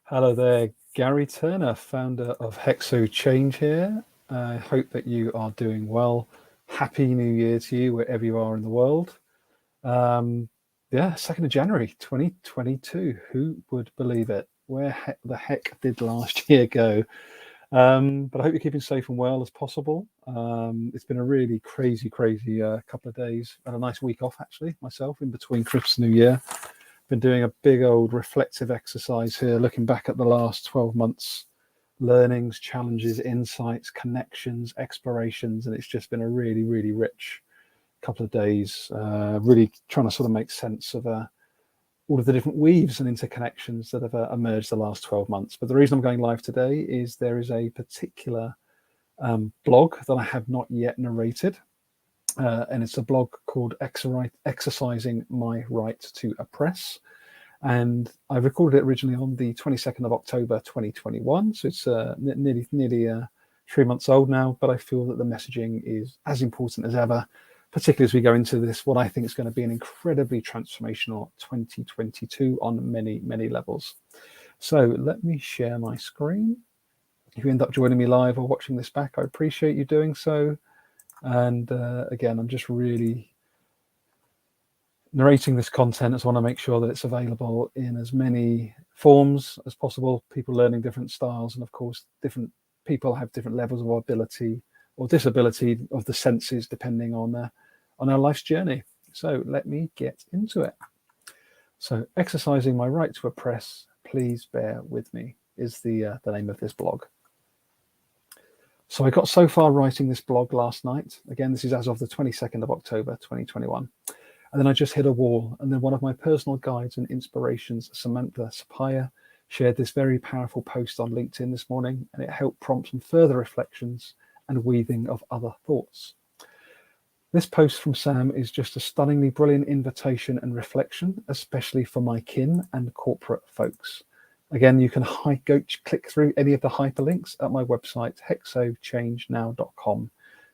Hello there, Gary Turner, founder of Hexo Change here. I hope that you are doing well. Happy New Year to you, wherever you are in the world. Yeah, 2nd of January 2022. Who would believe it? Where the heck did last year go? But I hope you're keeping safe and well as possible. It's been a really crazy couple of days. I had a nice week off, actually, myself, in between Christmas and New Year. Been doing a big old reflective exercise here, looking back at the last 12 months, learnings, challenges, insights, connections, explorations, and it's just been a really rich couple of days, really trying to sort of make sense of all of the different weaves and interconnections that have emerged the last 12 months. But the reason I'm going live today is there is a particular blog that I have not yet narrated. And it's a blog called Exercising My Right to Oppress. And I recorded it originally on the 22nd of October 2021. So it's nearly 3 months old now, but I feel that the messaging is as important as ever, particularly as we go into this, what I think is going to be an incredibly transformational 2022 on many levels. So let me share my screen. If you end up joining me live or watching this back, I appreciate you doing so. And again, I'm just really narrating this content. I just want to make sure that it's available in as many forms as possible, people learning different styles. And of course, different people have different levels of ability or disability of the senses, depending on our life's journey. So let me get into it. So exercising my right to oppress, please bear with me, is the name of this blog. So I got so far writing this blog last night. Again, this is as of the 22nd of October, 2021. And then I just hit a wall. And then one of my personal guides and inspirations, Samantha Sapaya, shared this very powerful post on LinkedIn this morning, and it helped prompt some further reflections and weaving of other thoughts. This post from Sam is just a stunningly brilliant invitation and reflection, especially for my kin and corporate folks. Again, you can go click through any of the hyperlinks at my website, hexochangenow.com.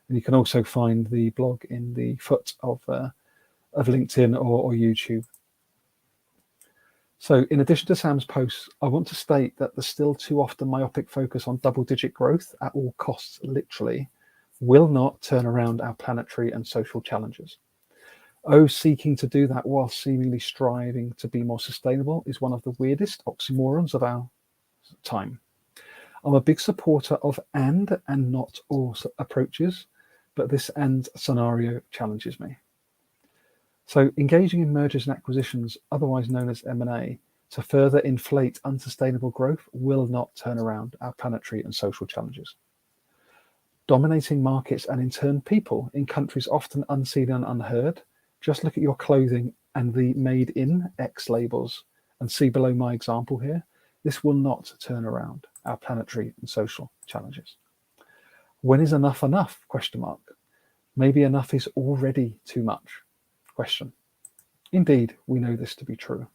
And you can also find the blog in the foot of LinkedIn or YouTube. So in addition to Sam's posts, I want to state that the still too often myopic focus on double-digit growth at all costs, literally, will not turn around our planetary and social challenges. Seeking to do that while seemingly striving to be more sustainable is one of the weirdest oxymorons of our time. I'm a big supporter of and not or approaches, but this and scenario challenges me. So engaging in mergers and acquisitions, otherwise known as M&A, to further inflate unsustainable growth will not turn around our planetary and social challenges. Dominating markets and in turn people in countries often unseen and unheard. Just look at your clothing and the made in X labels and see below my example here. This will not turn around our planetary and social challenges. When is enough enough? Question mark. Maybe enough is already too much. Question. Indeed, we know this to be true.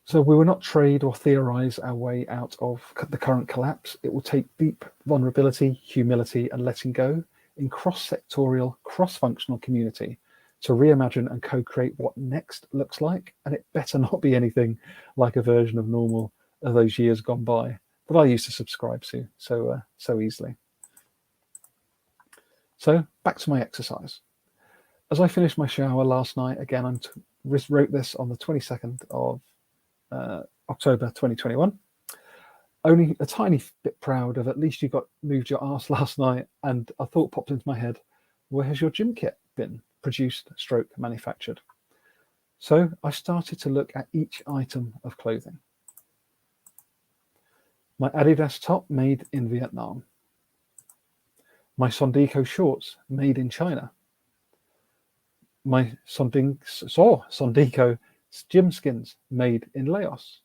So we will not trade or theorize our way out of the current collapse. It will take deep vulnerability, humility, and letting go in cross-sectorial, cross-functional community to reimagine and co-create what next looks like. And it better not be anything like a version of normal of those years gone by that I used to subscribe to so easily. So back to my exercise. As I finished my shower last night, again, I wrote this on the 22nd of October 2021. Only a tiny bit proud of at least you moved your arse last night, and a thought popped into my head, where has your gym kit been produced / manufactured? So I started to look at each item of clothing. My Adidas top made in Vietnam. My Sondico shorts made in China. My Sondico gym skins made in Laos.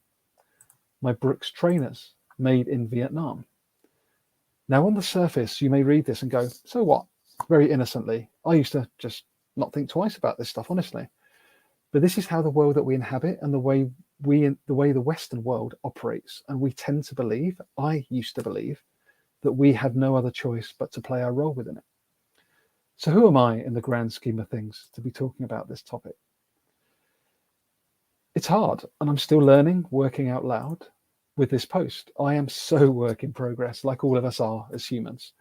My Brooks trainers made in Vietnam. Now, on the surface, you may read this and go, so what? Very innocently. I used to just not think twice about this stuff, honestly. But this is how the world that we inhabit and the way the Western world operates. And we tend to believe, I used to believe, that we had no other choice but to play our role within it. So who am I in the grand scheme of things to be talking about this topic? It's hard, and I'm still learning, working out loud with this post. I am so work in progress, like all of us are as humans.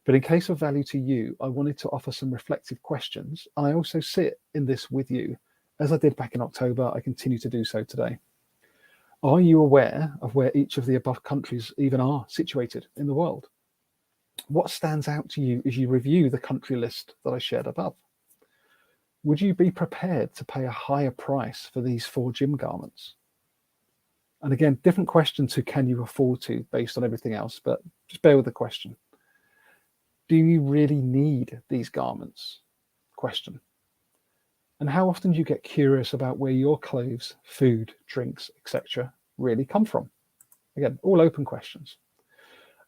But in case of value to you, I wanted to offer some reflective questions. And I also sit in this with you. As I did back in October, I continue to do so today. Are you aware of where each of the above countries even are situated in the world? What stands out to you as you review the country list that I shared above? Would you be prepared to pay a higher price for these 4 gym garments? And again, different question to can you afford to based on everything else, but just bear with the question. Do you really need these garments? Question. And how often do you get curious about where your clothes, food, drinks, etc. really come from? Again, all open questions.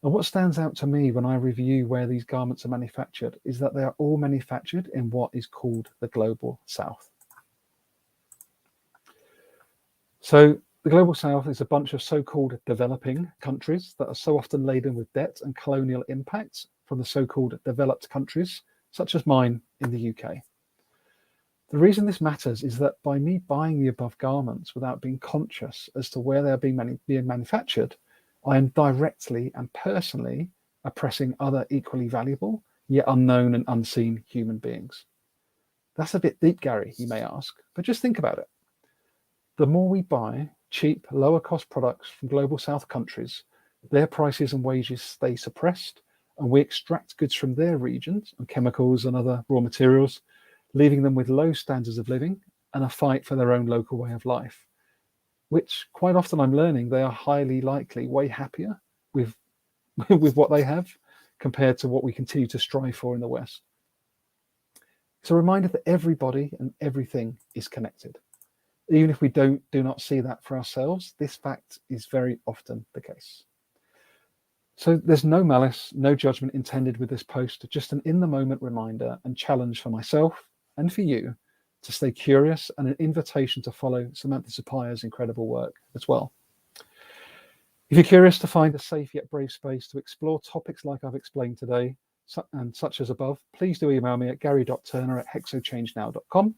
And what stands out to me when I review where these garments are manufactured is that they are all manufactured in what is called the Global South. So the Global South is a bunch of so-called developing countries that are so often laden with debt and colonial impacts from the so-called developed countries, such as mine in the UK. The reason this matters is that by me buying the above garments without being conscious as to where they're being manufactured, I am directly and personally oppressing other equally valuable, yet unknown and unseen human beings. That's a bit deep, Gary, you may ask, but just think about it. The more we buy cheap, lower cost products from Global South countries, their prices and wages stay suppressed, and we extract goods from their regions and chemicals and other raw materials, leaving them with low standards of living and a fight for their own local way of life, which quite often I'm learning they are highly likely way happier with, with what they have compared to what we continue to strive for in the West. It's a reminder that everybody and everything is connected. Even if we do not see that for ourselves, this fact is very often the case. So there's no malice, no judgment intended with this post, just an in-the-moment reminder and challenge for myself and for you to stay curious, and an invitation to follow Samantha Sapaya's incredible work as well. If you're curious to find a safe yet brave space to explore topics like I've explained today, and such as above, please do email me at gary.turner@hexochangenow.com,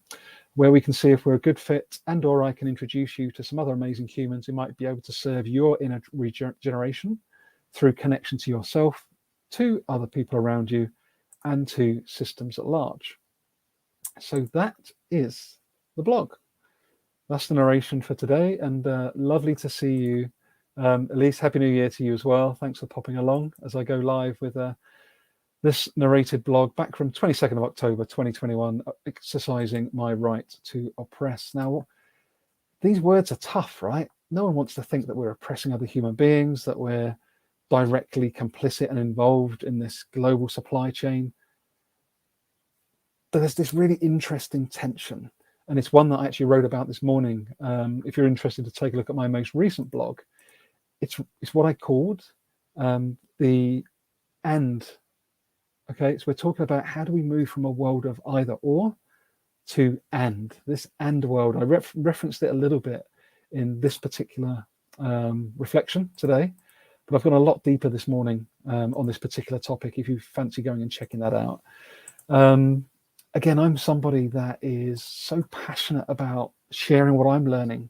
where we can see if we're a good fit, and or I can introduce you to some other amazing humans who might be able to serve your inner regeneration through connection to yourself, to other people around you, and to systems at large. So that is the blog. That's the narration for today, and lovely to see you. Elise, Happy New Year to you as well. Thanks for popping along as I go live with this narrated blog back from 22nd of October 2021, exercising my right to oppress. Now, these words are tough, right? No one wants to think that we're oppressing other human beings, that we're directly complicit and involved in this global supply chain. But there's this really interesting tension, and it's one that I actually wrote about this morning. If you're interested to take a look at my most recent blog, it's what I called the and. Okay, so we're talking about how do we move from a world of either or to and, this and world. I referenced it a little bit in this particular reflection today, but I've gone a lot deeper this morning on this particular topic if you fancy going and checking that out. Again, I'm somebody that is so passionate about sharing what I'm learning,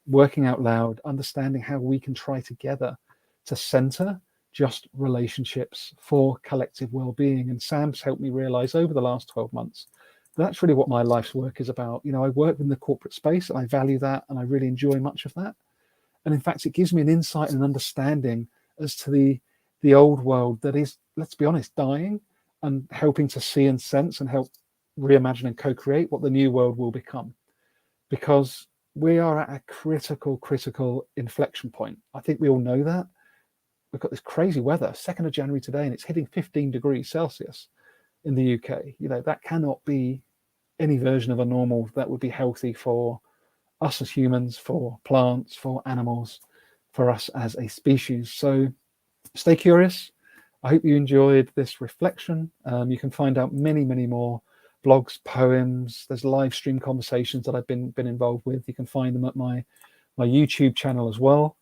working out loud, understanding how we can try together to center just relationships for collective well-being. And Sam's helped me realize over the last 12 months, that's really what my life's work is about. You know, I work in the corporate space and I value that and I really enjoy much of that. And in fact, it gives me an insight and an understanding as to the old world that is, let's be honest, dying, and helping to see and sense and help reimagine and co-create what the new world will become. Because we are at a critical inflection point. I think we all know that. We've got this crazy weather, 2nd of January today, and it's hitting 15 degrees Celsius in the UK. You know, that cannot be any version of a normal that would be healthy for us as humans, for plants, for animals, for us as a species. So stay curious. I hope you enjoyed this reflection. You can find out many more blogs, poems. There's live stream conversations that I've been involved with. You can find them at my YouTube channel as well.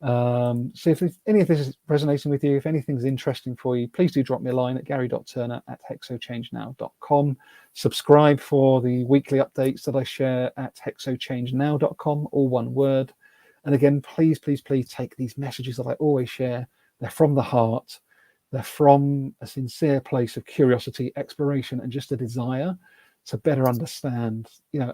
So if any of this is resonating with you, if anything's interesting for you, please do drop me a line at gary.turner@hexochangenow.com. Subscribe for the weekly updates that I share at hexochangenow.com, all one word. And again, please take these messages that I always share. They're from the heart. They're from a sincere place of curiosity, exploration, and just a desire to better understand,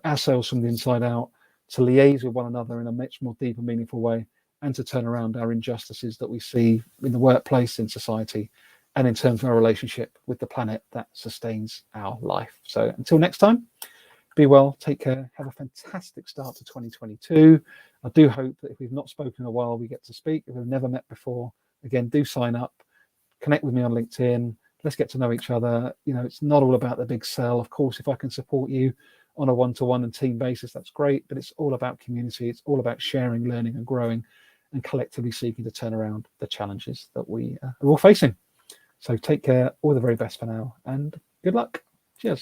ourselves from the inside out, to liaise with one another in a much more deeper, meaningful way, and to turn around our injustices that we see in the workplace, in society, and in terms of our relationship with the planet that sustains our life. So until next time, be well, take care, have a fantastic start to 2022. I do hope that if we've not spoken in a while, we get to speak. If we've never met before, again, do sign up, connect with me on LinkedIn. Let's get to know each other. It's not all about the big sell. Of course, if I can support you on a one-to-one and team basis, that's great. But it's all about community. It's all about sharing, learning, and growing, and collectively seeking to turn around the challenges that we are all facing. So take care. All the very best for now, and good luck.